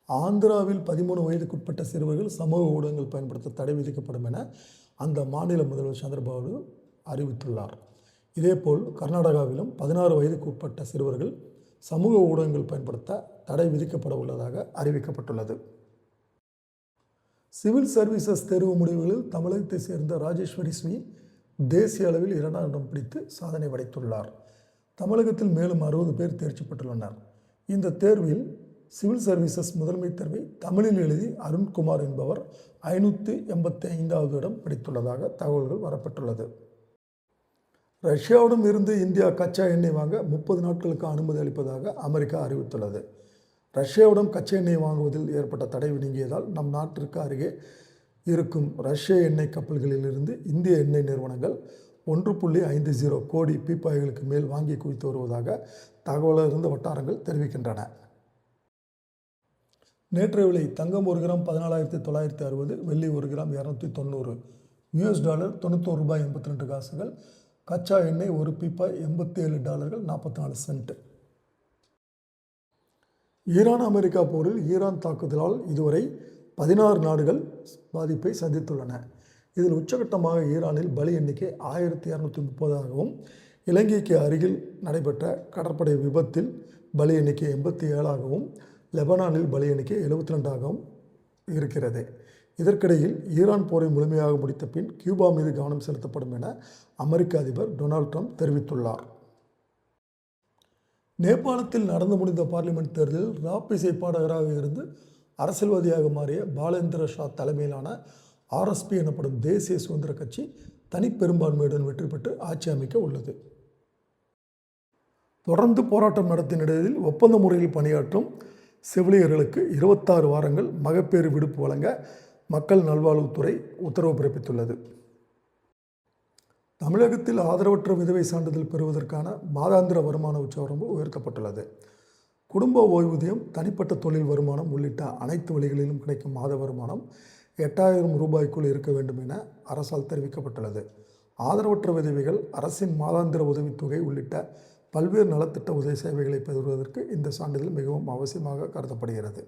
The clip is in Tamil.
ஆந்திராவில் 13 வயதுக்குட்பட்ட சிறுவர்கள் சமூக ஊடகங்கள் பயன்படுத்த தடை விதிக்கப்படும் என அந்த மாநில முதல்வர் சந்திரபாபு அறிவித்துள்ளார். இதேபோல் கர்நாடகாவிலும் 16 வயதுக்குட்பட்ட சிறுவர்கள் சமூக ஊடகங்கள் பயன்படுத்த தடை விதிக்கப்பட உள்ளதாக அறிவிக்கப்பட்டுள்ளது. சிவில் சர்வீசஸ் தேர்வு முடிவுகளில் தமிழகத்தை சேர்ந்த ராஜேஸ்வரி ஸ்ரீ தேசிய அளவில் 2ஆம் இடம் பிடித்து சாதனை படைத்துள்ளார். தமிழகத்தில் மேலும் 60 பேர் தேர்ச்சி பெற்றுள்ளனர். இந்த தேர்வில் சிவில் சர்வீசஸ் முதன்மை தேர்வை தமிழில் எழுதி அருண்குமார் என்பவர் 585வது இடம் பிடித்துள்ளதாக தகவல்கள் வரப்பட்டுள்ளது. ரஷ்யாவிடம் இருந்து இந்தியா கச்சா எண்ணெய் வாங்க 30 நாட்களுக்கு அனுமதி அளிப்பதாக அமெரிக்கா அறிவித்துள்ளது. ரஷ்யாவிடம் கச்சா எண்ணெய் வாங்குவதில் ஏற்பட்ட தடை நீங்கியதால் நம் நாட்டிற்கு அருகே இருக்கும் ரஷ்ய எண்ணெய் கப்பல்களிலிருந்து இந்திய எண்ணெய் நிறுவனங்கள் 1.50 கோடி பீப்பாய்களுக்கு மேல் வாங்கி குவித்து வருவதாக தகவலிருந்து வட்டாரங்கள் தெரிவிக்கின்றன. நேற்றைய விலை தங்கம் 1 கிராம் 14,960, வெள்ளி 1 கிராம் 290, $91 $92. கச்சா எண்ணெய் ஒரு பீப்பாய் $87.44. ஈரான் அமெரிக்கா போரில் ஈரான் தாக்குதலால் இதுவரை 16 நாடுகள் பாதிப்பை சந்தித்துள்ளன. இதில் உச்சகட்டமாக ஈரானில் பலி எண்ணிக்கை 1230ஆகவும், இலங்கைக்கு அருகில் நடைபெற்ற கடற்படை விபத்தில் பலி எண்ணிக்கை 87ஆகவும், லெபனானில் பலி எண்ணிக்கை 72ஆகவும் இருக்கிறது. இதற்கிடையில் ஈரான் போரை முழுமையாக முடித்த பின் கியூபா மீது கவனம் செலுத்தப்படும் என அமெரிக்க அதிபர் டொனால்ட் ட்ரம்ப் தெரிவித்துள்ளார். நேபாளத்தில் நடந்து முடிந்த பார்லிமெண்ட் தேர்தலில் ராப் இசை பாடகராக இருந்து அரசியல்வாதியாக மாறிய பாலேந்திர ஷா தலைமையிலான RSP எனப்படும் தேசிய சுதந்திர கட்சி தனிப்பெரும்பான்மையுடன் வெற்றி பெற்று ஆட்சி அமைக்க உள்ளது. தொடர்ந்து போராட்டம் நடத்திய நிலையில் ஒப்பந்த முறையில் பணியாற்றும் செவிலியர்களுக்கு 26 வாரங்கள் மகப்பேறு விடுப்பு வழங்க மக்கள் நல்வாழ்வுத்துறை உத்தரவு பிறப்பித்துள்ளது. தமிழகத்தில் ஆதரவற்ற விதவை சான்றிதழ் பெறுவதற்கான மாதாந்திர வருமான உச்சவரம்பு உயர்த்தப்பட்டுள்ளது. குடும்ப ஓய்வூதியம், தனிப்பட்ட தொழில் வருமானம் உள்ளிட்ட அனைத்து வழிகளிலும் கிடைக்கும் மாத வருமானம் 8000 ரூபாய்க்குள் இருக்க வேண்டும் என அரசால் தெரிவிக்கப்பட்டுள்ளது. ஆதரவற்ற விதவைகள் அரசின் மாதாந்திர உதவித்தொகை உள்ளிட்ட பல்வேறு நலத்திட்ட உதவி சேவைகளை பெறுவதற்கு இந்த சான்றிதழ் மிகவும் அவசியமாக கருதப்படுகிறது.